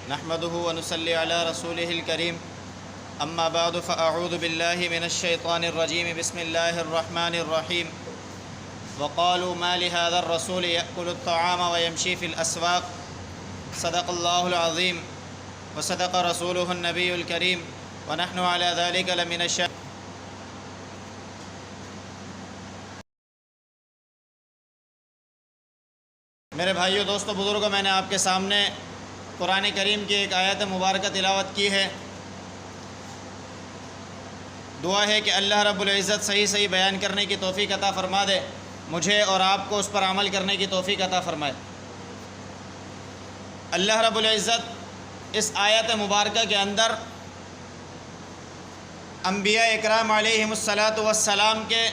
نحمده ونصلي على رسوله الكريم أما بعد فأعوذ بالله من الشيطان الرجيم بسم الله الرحمن الرحيم وقالوا ما لهذا الرسول يأكل الطعام ويمشي في الأسواق صدق الله العظيم وصدق رسوله النبي الكريم ونحن على ذلك لمن الشاهدين۔ میرے بھائیو، دوستو، بزرگوں، میں نے آپ کے سامنے قرآن کریم کی ایک آیت مبارکہ تلاوت کی ہے۔ دعا ہے کہ اللہ رب العزت صحیح بیان کرنے کی توفیق عطا فرما دے، مجھے اور آپ کو اس پر عمل کرنے کی توفیق عطا فرمائے۔ اللہ رب العزت اس آیت مبارکہ کے اندر انبیاء اکرام علیہم الصلاۃ والسلام کے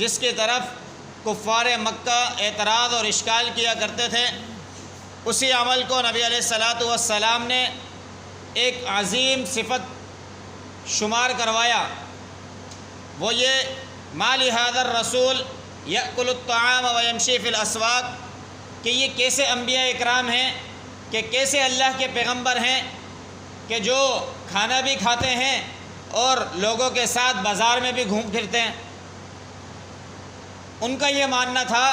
جس کی طرف کفار مکہ اعتراض اور اشکال کیا کرتے تھے، اسی عمل کو نبی علیہ الصلاۃ والسلام نے ایک عظیم صفت شمار کروایا۔ وہ یہ ما لہذا الرسول یأکل الطعام ویمشی فی الاسواق، کہ یہ کیسے انبیاء اکرام ہیں، کہ کیسے اللہ کے پیغمبر ہیں کہ جو کھانا بھی کھاتے ہیں اور لوگوں کے ساتھ بازار میں بھی گھوم پھرتے ہیں۔ ان کا یہ ماننا تھا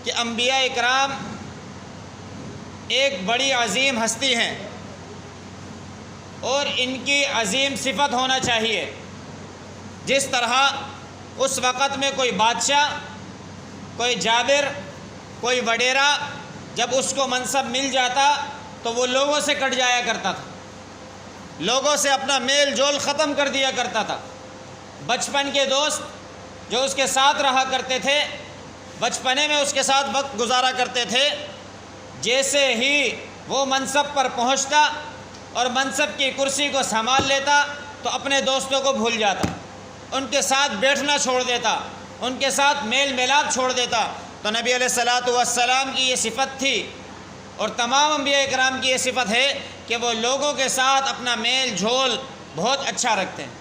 کہ انبیاء اکرام ایک بڑی عظیم ہستی ہیں اور ان کی عظیم صفت ہونا چاہیے۔ جس طرح اس وقت میں کوئی بادشاہ، کوئی جابر، کوئی وڈیرا جب اس کو منصب مل جاتا تو وہ لوگوں سے کٹ جایا کرتا تھا، لوگوں سے اپنا میل جول ختم کر دیا کرتا تھا۔ بچپن کے دوست جو اس کے ساتھ رہا کرتے تھے، بچپنے میں اس کے ساتھ وقت گزارا کرتے تھے، جیسے ہی وہ منصب پر پہنچتا اور منصب کی کرسی کو سنبھال لیتا تو اپنے دوستوں کو بھول جاتا، ان کے ساتھ بیٹھنا چھوڑ دیتا، ان کے ساتھ میل میلاپ چھوڑ دیتا۔ تو نبی علیہ الصلاۃ والسلام کی یہ صفت تھی اور تمام انبیاء اکرام کی یہ صفت ہے کہ وہ لوگوں کے ساتھ اپنا میل جھول بہت اچھا رکھتے ہیں۔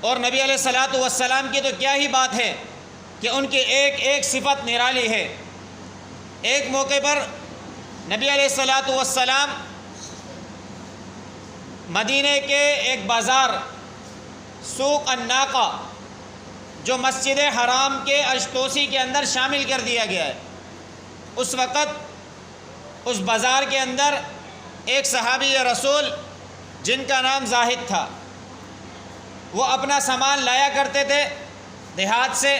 اور نبی علیہ الصلاۃ والسلام کی تو کیا ہی بات ہے کہ ان کی ایک ایک صفت نرالی ہے۔ ایک موقع پر نبی علیہ الصلاۃ والسلام مدینے کے ایک بازار سوق الناقہ، جو مسجد حرام کے اشتوسی کے اندر شامل کر دیا گیا ہے، اس وقت اس بازار کے اندر ایک صحابی رسول جن کا نام زاہد تھا، وہ اپنا سامان لایا کرتے تھے دیہات سے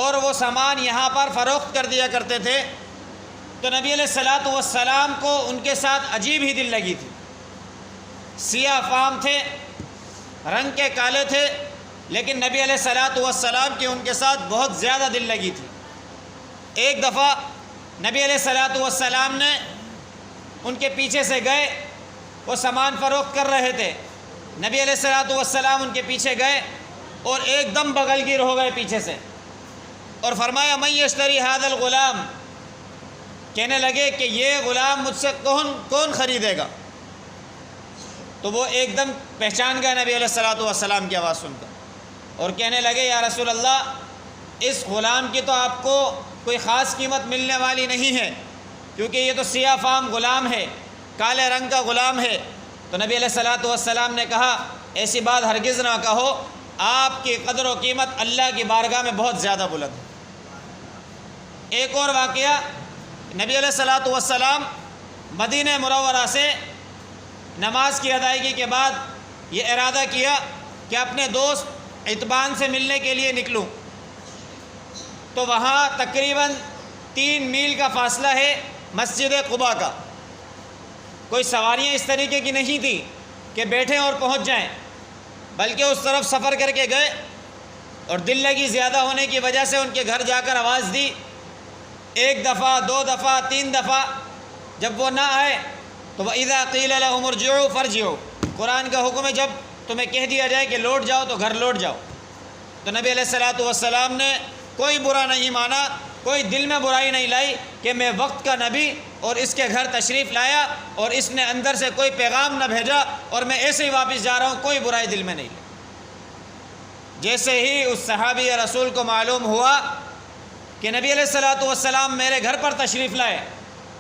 اور وہ سامان یہاں پر فروخت کر دیا کرتے تھے۔ تو نبی علیہ الصلاۃ والسلام کو ان کے ساتھ عجیب ہی دل لگی تھی۔ سیاہ فام تھے، رنگ کے کالے تھے، لیکن نبی علیہ الصلاۃ والسلام کی ان کے ساتھ بہت زیادہ دل لگی تھی۔ ایک دفعہ نبی علیہ الصلاۃ والسلام نے ان کے پیچھے سے گئے، وہ سامان فروخت کر رہے تھے، نبی علیہ الصلاۃ والسلام ان کے پیچھے گئے اور ایک دم بغل گیر ہو گئے پیچھے سے، اور فرمایا من یشتری ھذا الغلام، کہنے لگے کہ یہ غلام مجھ سے کون خریدے گا؟ تو وہ ایک دم پہچان گیا نبی علیہ الصلاۃ والسلام کی آواز سن کر اور کہنے لگے یا رسول اللہ، اس غلام کی تو آپ کو کوئی خاص قیمت ملنے والی نہیں ہے، کیونکہ یہ تو سیاہ فام غلام ہے، کالے رنگ کا غلام ہے۔ تو نبی علیہ الصلاۃ والسلام نے کہا ایسی بات ہرگز نہ کہو، آپ کی قدر و قیمت اللہ کی بارگاہ میں بہت زیادہ بلند ہے۔ ایک اور واقعہ، نبی علیہ الصلاۃ والسلام مدینہ منورہ سے نماز کی ادائیگی کے بعد یہ ارادہ کیا کہ اپنے دوست عتبان سے ملنے کے لیے نکلوں۔ تو وہاں تقریباً 3 میل کا فاصلہ ہے مسجد قباء کا۔ کوئی سواریاں اس طریقے کی نہیں تھی کہ بیٹھیں اور پہنچ جائیں، بلکہ اس طرف سفر کر کے گئے اور دل لگی زیادہ ہونے کی وجہ سے ان کے گھر جا کر آواز دی، 1 دفعہ 2 دفعہ 3 دفعہ، جب وہ نہ آئے تو وَإِذَا قِيلَ لَهُمُ ارْجِعُوا فَارْجِعُوا، قرآن کا حکم ہے جب تمہیں کہہ دیا جائے کہ لوٹ جاؤ تو گھر لوٹ جاؤ۔ تو نبی علیہ الصلاۃ والسلام نے کوئی برا نہیں مانا، کوئی دل میں برائی نہیں لائی کہ میں وقت کا نبی اور اس کے گھر تشریف لایا اور اس نے اندر سے کوئی پیغام نہ بھیجا اور میں ایسے ہی واپس جا رہا ہوں، کوئی برائی دل میں نہیں لی۔ جیسے ہی اس صحابی رسول کو معلوم ہوا کہ نبی علیہ الصلوۃ والسلام میرے گھر پر تشریف لائے،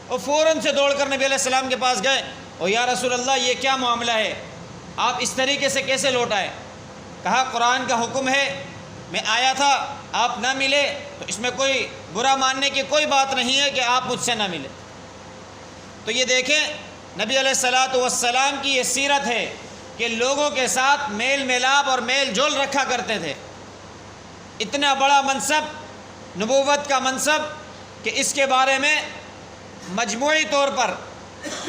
وہ فوراً سے دوڑ کر نبی علیہ السلام کے پاس گئے، اور یا رسول اللہ یہ کیا معاملہ ہے، آپ اس طریقے سے کیسے لوٹ آئے؟ کہا قرآن کا حکم ہے، میں آیا تھا آپ نہ ملے تو اس میں کوئی برا ماننے کی کوئی بات نہیں ہے کہ آپ مجھ سے نہ ملے۔ تو یہ دیکھیں نبی علیہ الصلوۃ والسلام کی یہ سیرت ہے کہ لوگوں کے ساتھ میل میلاپ اور میل جول رکھا کرتے تھے۔ اتنا بڑا منصب، نبوت کا منصب، کہ اس کے بارے میں مجموعی طور پر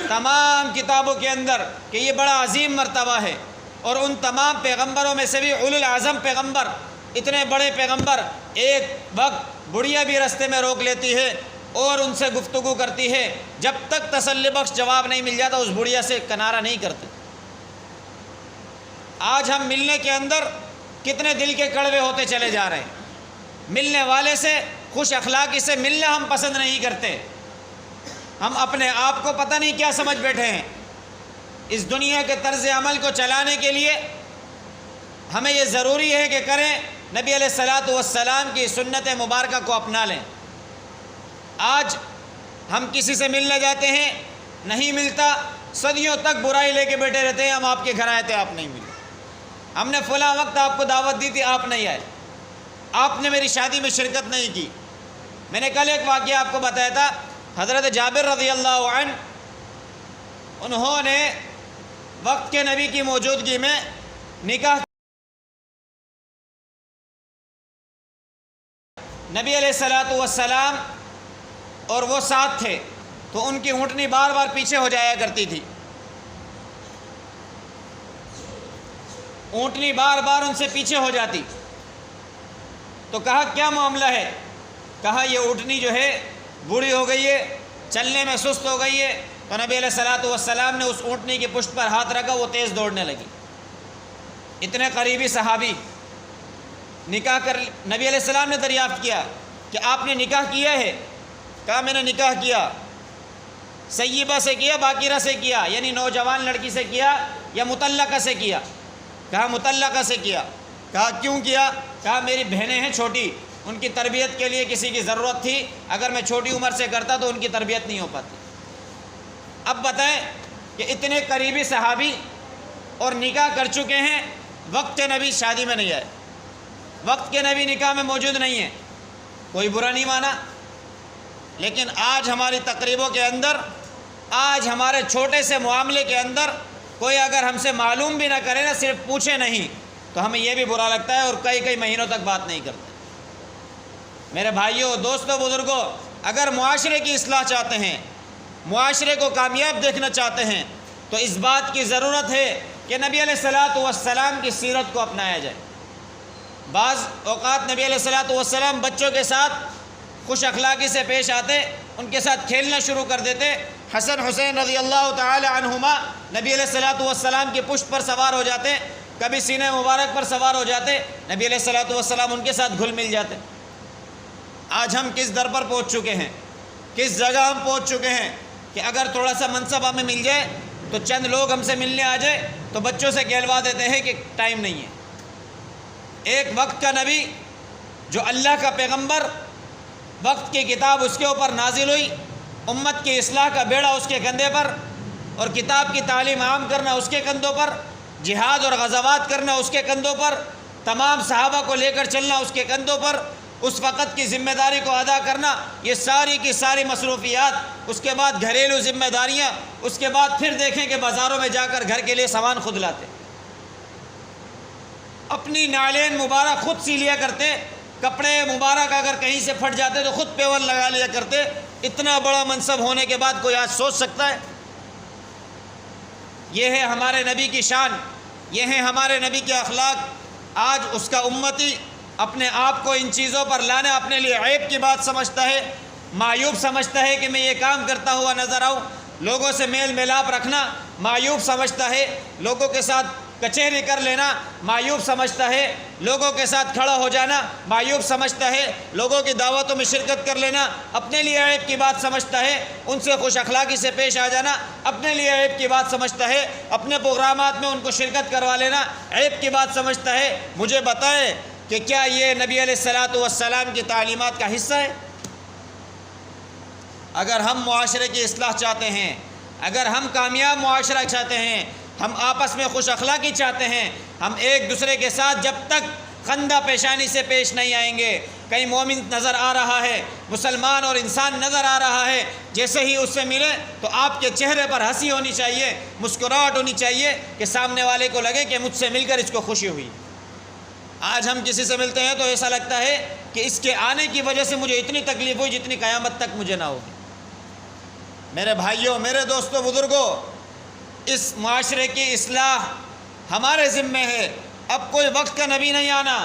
تمام کتابوں کے اندر کہ یہ بڑا عظیم مرتبہ ہے، اور ان تمام پیغمبروں میں سے بھی اولو العزم پیغمبر، اتنے بڑے پیغمبر، ایک وقت بڑھیا بھی رستے میں روک لیتی ہے اور ان سے گفتگو کرتی ہے، جب تک تسلی بخش جواب نہیں مل جاتا اس بڑھیا سے کنارہ نہیں کرتے۔ آج ہم ملنے کے اندر کتنے دل کے کڑوے ہوتے چلے جا رہے ہیں، ملنے والے سے، خوش اخلاقی سے ملنا ہم پسند نہیں کرتے، ہم اپنے آپ کو پتہ نہیں کیا سمجھ بیٹھے ہیں۔ اس دنیا کے طرز عمل کو چلانے کے لیے ہمیں یہ ضروری ہے کہ کریں، نبی علیہ الصلوۃ والسلام کی سنت مبارکہ کو اپنا لیں۔ آج ہم کسی سے ملنے جاتے ہیں، نہیں ملتا، صدیوں تک برائی لے کے بیٹھے رہتے ہیں، ہم آپ کے گھر آئے تھے آپ نہیں ملے، ہم نے فلاں وقت آپ کو دعوت دی تھی آپ نہیں آئے، آپ نے میری شادی میں شرکت نہیں کی۔ میں نے کل ایک واقعہ آپ کو بتایا تھا، حضرت جابر رضی اللہ عنہ، انہوں نے وقت کے نبی کی موجودگی میں نکاح، نبی علیہ الصلوۃ والسلام اور وہ ساتھ تھے، تو ان کی اونٹنی بار بار پیچھے ہو جایا کرتی تھی، اونٹنی بار بار ان سے پیچھے ہو جاتی، تو کہا کیا معاملہ ہے؟ کہا یہ اونٹنی جو ہے بوڑھی ہو گئی ہے، چلنے میں سست ہو گئی ہے۔ تو نبی علیہ الصلوۃ والسلام نے اس اونٹنی کی پشت پر ہاتھ رکھا، وہ تیز دوڑنے لگی۔ اتنے قریبی صحابی نکاح کر، نبی علیہ السلام نے دریافت کیا کہ آپ نے نکاح کیا ہے؟ کہا میں نے نکاح کیا، سیبہ سے کیا، باکرہ سے کیا، یعنی نوجوان لڑکی سے کیا یا مطلقہ سے کیا؟ کہا مطلقہ سے کیا۔ کہا کیوں کیا؟ کہا میری بہنیں ہیں چھوٹی، ان کی تربیت کے لیے کسی کی ضرورت تھی، اگر میں چھوٹی عمر سے کرتا تو ان کی تربیت نہیں ہو پاتی۔ اب بتائیں کہ اتنے قریبی صحابی اور نکاح کر چکے ہیں، وقت کے نبی شادی میں نہیں آئے، وقت کے نبی نکاح میں موجود نہیں ہیں، کوئی برا نہیں مانا۔ لیکن آج ہماری تقریبوں کے اندر، آج ہمارے چھوٹے سے معاملے کے اندر کوئی اگر ہم سے معلوم بھی نہ کرے نا، صرف پوچھے نہیں، تو ہمیں یہ بھی برا لگتا ہے اور کئی کئی مہینوں تک بات نہیں کرتے۔ میرے بھائیوں، دوستوں، بزرگوں، اگر معاشرے کی اصلاح چاہتے ہیں، معاشرے کو کامیاب دیکھنا چاہتے ہیں، تو اس بات کی ضرورت ہے کہ نبی علیہ الصلوۃ والسلام کی سیرت کو اپنایا جائے۔ بعض اوقات نبی علیہ الصلوۃ والسلام بچوں کے ساتھ خوش اخلاقی سے پیش آتے، ان کے ساتھ کھیلنا شروع کر دیتے۔ حسن حسین رضی اللہ تعالی عنہما نبی علیہ الصلوۃ والسلام کی پشت پر سوار ہو جاتے، کبھی سینے مبارک پر سوار ہو جاتے، نبی علیہ الصلوۃ والسلام ان کے ساتھ گھل مل جاتے۔ آج ہم کس در پر پہنچ چکے ہیں، کس جگہ ہم پہنچ چکے ہیں کہ اگر تھوڑا سا منصب ہمیں مل جائے تو چند لوگ ہم سے ملنے آ جائے تو بچوں سے کہلوا دیتے ہیں کہ ٹائم نہیں ہے۔ ایک وقت کا نبی جو اللہ کا پیغمبر، وقت کی کتاب اس کے اوپر نازل ہوئی، امت کی اصلاح کا بیڑا اس کے کندھے پر، اور کتاب کی تعلیم عام کرنا اس کے کندھوں پر، جہاد اور غزوات کرنا اس کے کندھوں پر، تمام صحابہ کو لے کر چلنا اس کے کندھوں پر، اس وقت کی ذمہ داری کو ادا کرنا، یہ ساری کی ساری مصروفیات، اس کے بعد گھریلو ذمہ داریاں، اس کے بعد پھر دیکھیں کہ بازاروں میں جا کر گھر کے لیے سامان خود لاتے، اپنی نالین مبارک خود سی لیا کرتے، کپڑے مبارک اگر کہیں سے پھٹ جاتے تو خود پیور لگا لیا کرتے۔ اتنا بڑا منصب ہونے کے بعد کوئی آج سوچ سکتا ہے؟ یہ ہے ہمارے نبی کی شان، یہ ہے ہمارے نبی کے اخلاق۔ آج اس کا امتی اپنے آپ کو ان چیزوں پر لانا اپنے لیے عیب کی بات سمجھتا ہے، معیوب سمجھتا ہے کہ میں یہ کام کرتا ہوا نظر آؤں، لوگوں سے میل ملاپ رکھنا معیوب سمجھتا ہے، لوگوں کے ساتھ کچہری کر لینا معیوب سمجھتا ہے، لوگوں کے ساتھ کھڑا ہو جانا معیوب سمجھتا ہے، لوگوں کی دعوتوں میں شرکت کر لینا اپنے لیے عیب کی بات سمجھتا ہے، ان سے خوش اخلاقی سے پیش آ جانا اپنے لیے عیب کی بات سمجھتا ہے، اپنے پروگرامات میں ان کو شرکت کروا لینا عیب کی بات سمجھتا ہے۔ مجھے بتائیں کہ کیا یہ نبی علیہ الصلاۃ والسلام کی تعلیمات کا حصہ ہے؟ اگر ہم معاشرے کی اصلاح چاہتے ہیں، اگر ہم کامیاب معاشرہ چاہتے ہیں، ہم آپس میں خوش اخلاقی چاہتے ہیں، ہم ایک دوسرے کے ساتھ جب تک خندہ پیشانی سے پیش نہیں آئیں گے، کہیں مومن نظر آ رہا ہے، مسلمان اور انسان نظر آ رہا ہے، جیسے ہی اس سے ملے تو آپ کے چہرے پر ہنسی ہونی چاہیے، مسکراہٹ ہونی چاہیے کہ سامنے والے کو لگے کہ مجھ سے مل کر اس کو خوشی ہوئی۔ آج ہم کسی سے ملتے ہیں تو ایسا لگتا ہے کہ اس کے آنے کی وجہ سے مجھے اتنی تکلیف ہوئی جتنی قیامت تک مجھے نہ ہوگی۔ میرے بھائیوں، میرے دوستوں، بزرگوں، اس معاشرے کی اصلاح ہمارے ذمے ہے۔ اب کوئی وقت کا نبی نہیں آنا،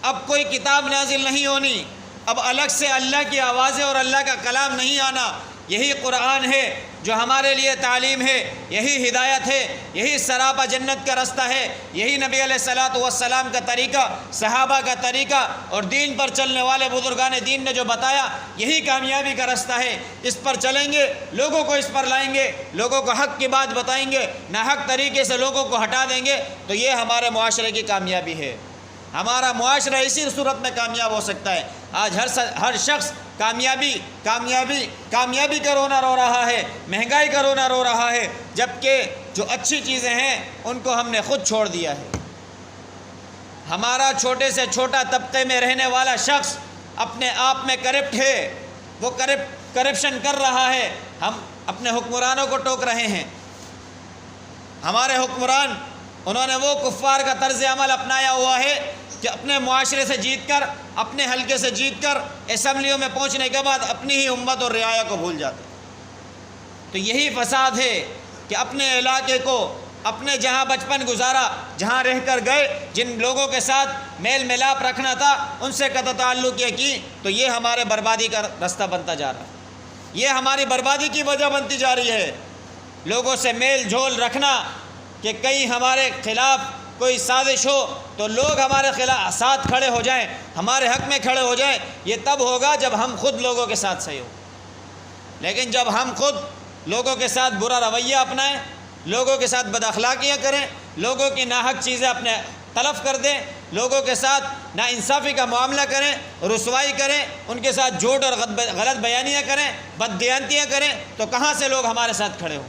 اب کوئی کتاب نازل نہیں ہونی، اب الگ سے اللہ کی آوازیں اور اللہ کا کلام نہیں آنا۔ یہی قرآن ہے جو ہمارے لیے تعلیم ہے، یہی ہدایت ہے، یہی سراپا جنت کا رستہ ہے، یہی نبی علیہ الصلاۃ والسلام کا طریقہ، صحابہ کا طریقہ اور دین پر چلنے والے بزرگان دین نے جو بتایا، یہی کامیابی کا رستہ ہے۔ اس پر چلیں گے، لوگوں کو اس پر لائیں گے، لوگوں کو حق کی بات بتائیں گے، ناحق طریقے سے لوگوں کو ہٹا دیں گے، تو یہ ہمارے معاشرے کی کامیابی ہے۔ ہمارا معاشرہ اسی صورت میں کامیاب ہو سکتا ہے۔ آج ہر شخص کامیابی کا رونا رو رہا ہے، مہنگائی کا رونا رو رہا ہے، جبکہ جو اچھی چیزیں ہیں ان کو ہم نے خود چھوڑ دیا ہے۔ ہمارا چھوٹے سے چھوٹا طبقے میں رہنے والا شخص اپنے آپ میں کرپٹ ہے، وہ کرپشن کر رہا ہے۔ ہم اپنے حکمرانوں کو ٹوک رہے ہیں۔ ہمارے حکمران، انہوں نے وہ کفار کا طرز عمل اپنایا ہوا ہے کہ اپنے معاشرے سے جیت کر، اپنے حلقے سے جیت کر اسمبلیوں میں پہنچنے کے بعد اپنی ہی امت اور رعایا کو بھول جاتے ہیں۔ تو یہی فساد ہے کہ اپنے علاقے کو، اپنے جہاں بچپن گزارا، جہاں رہ کر گئے، جن لوگوں کے ساتھ میل ملاپ رکھنا تھا، ان سے قطع تعلق یہ کی، تو یہ ہمارے بربادی کا رستہ بنتا جا رہا ہے، یہ ہماری بربادی کی وجہ بنتی جا رہی ہے۔ لوگوں سے میل جول رکھنا کہ کہیں ہمارے خلاف کوئی سازش ہو تو لوگ ہمارے خلاف ساتھ کھڑے ہو جائیں، ہمارے حق میں کھڑے ہو جائیں، یہ تب ہوگا جب ہم خود لوگوں کے ساتھ صحیح ہوں۔ لیکن جب ہم خود لوگوں کے ساتھ برا رویہ اپنائیں، لوگوں کے ساتھ بد اخلاقیاں کریں، لوگوں کی ناحق چیزیں اپنے تلف کر دیں، لوگوں کے ساتھ ناانصافی کا معاملہ کریں، رسوائی کریں، ان کے ساتھ جھوٹ اور غلط بیانیاں کریں، بددیانتیاں کریں، تو کہاں سے لوگ ہمارے ساتھ کھڑے ہوں؟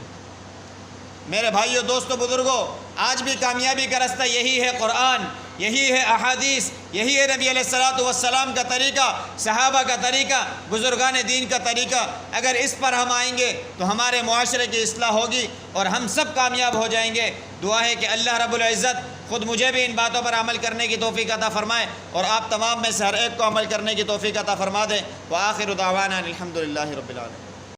میرے بھائیوں، دوستوں، بزرگوں، آج بھی کامیابی کا رستہ یہی ہے قرآن، یہی ہے احادیث، یہی ہے نبی علیہ الصلاۃ والسلام کا طریقہ، صحابہ کا طریقہ، بزرگان دین کا طریقہ۔ اگر اس پر ہم آئیں گے تو ہمارے معاشرے کی اصلاح ہوگی اور ہم سب کامیاب ہو جائیں گے۔ دعا ہے کہ اللہ رب العزت خود مجھے بھی ان باتوں پر عمل کرنے کی توفیق عطا فرمائے اور آپ تمام میں سے ہر ایک کو عمل کرنے کی توفیق عطا فرما دے۔ وآخر دعوانا الحمد للہ رب العالمین۔